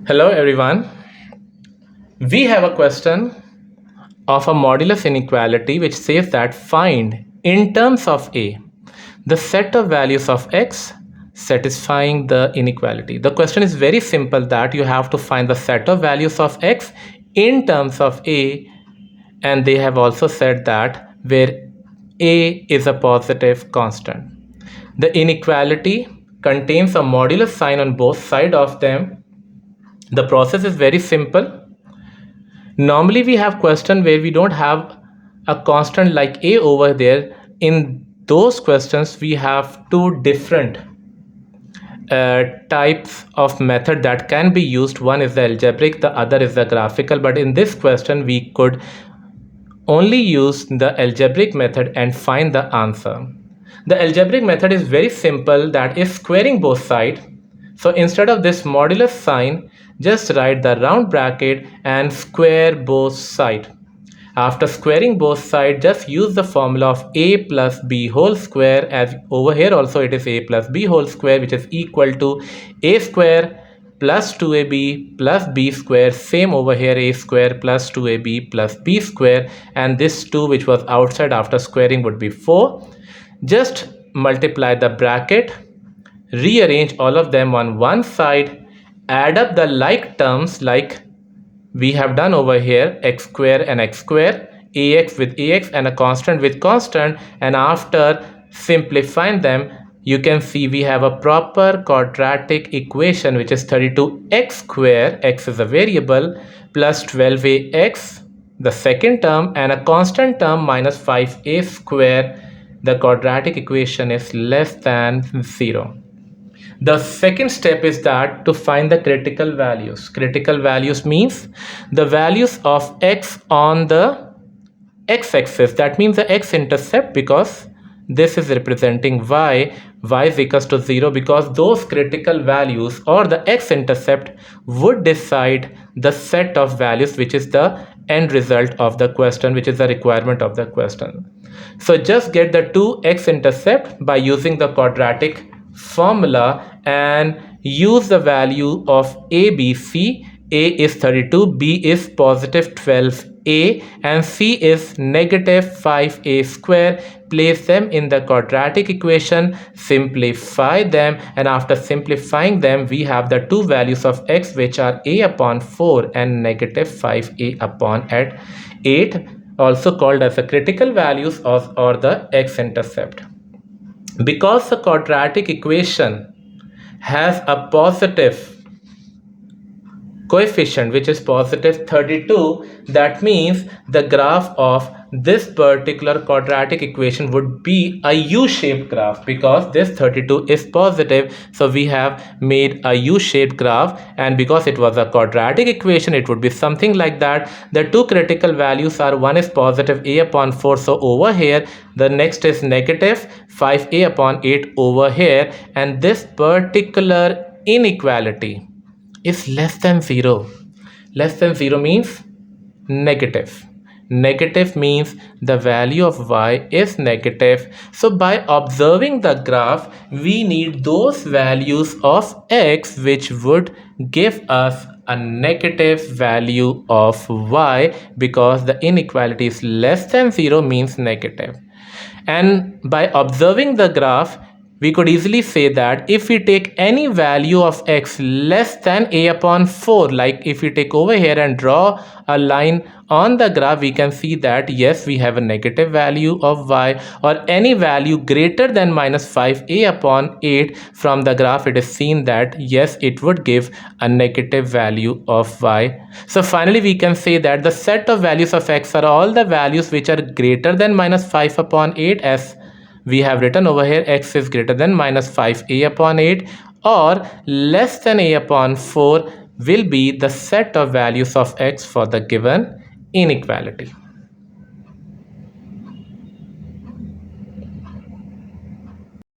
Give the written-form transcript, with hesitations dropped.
Hello everyone. We have a question of a modulus inequality which says that find in terms of A the set of values of x satisfying the inequality. The question is very simple that you have to find the set of values of x in terms of A, and they have also said that where A is a positive constant. The inequality contains a modulus sign on both sides of them. The process is very simple. Normally we have question where we don't have a constant like a over there. In those questions we have two different types of method that can be used. One is the algebraic, the other is the graphical, but in this question we could only use the algebraic method and find the answer. The algebraic method is very simple, that is squaring both sides. So instead of this modulus sign, just write the round bracket and square both sides. After squaring both sides, just use the formula of a plus b whole square, as over here also it is a plus b whole square, which is equal to a square plus 2ab plus b square. Same over here, a square plus 2ab plus b square, and this 2 which was outside after squaring would be 4. Just multiply the bracket, rearrange all of them on one side, add up the like terms like we have done over here, x square and x square, ax with ax and a constant with constant, and after simplifying them you can see we have a proper quadratic equation which is 32x square, x is a variable, plus 12ax the second term, and a constant term minus 5a square. The quadratic equation is less than 0. The second step is that to find the critical values. Critical values means the values of x on the x-axis. That means the x-intercept, because this is representing y is equals to 0, because those critical values or the x-intercept would decide the set of values which is the end result of the question, which is the requirement of the question. So just get the two x-intercept by using the quadratic formula and use the value of a, b, c. A is 32, b is positive 12a, and c is negative 5a square. Place them in the quadratic equation, simplify them, and after simplifying them we have the two values of x which are a upon 4 and negative 5a upon 8, also called as the critical values of or the x-intercept. Because the quadratic equation has a positive coefficient which is positive 32, that means the graph of this particular quadratic equation would be a u-shaped graph, because this 32 is positive, so we have made a u-shaped graph, and because it was a quadratic equation it would be something like that. The two critical values are, one is positive a upon 4, so over here, the next is negative 5a upon 8 over here, and this particular inequality is less than 0. Less than 0 means negative. Negative means the value of y is negative. So by observing the graph, we need those values of x which would give us a negative value of y, because the inequality is less than 0 means negative. And by observing the graph, we could easily say that if we take any value of x less than a upon 4, like if we take over here and draw a line on the graph, we can see that yes, we have a negative value of y, or any value greater than minus 5a upon 8 from the graph, it is seen that yes, it would give a negative value of y. So finally we can say that the set of values of x are all the values which are greater than minus 5 upon 8, as we have written over here, x is greater than minus 5a upon 8 or less than a upon 4 will be the set of values of x for the given inequality.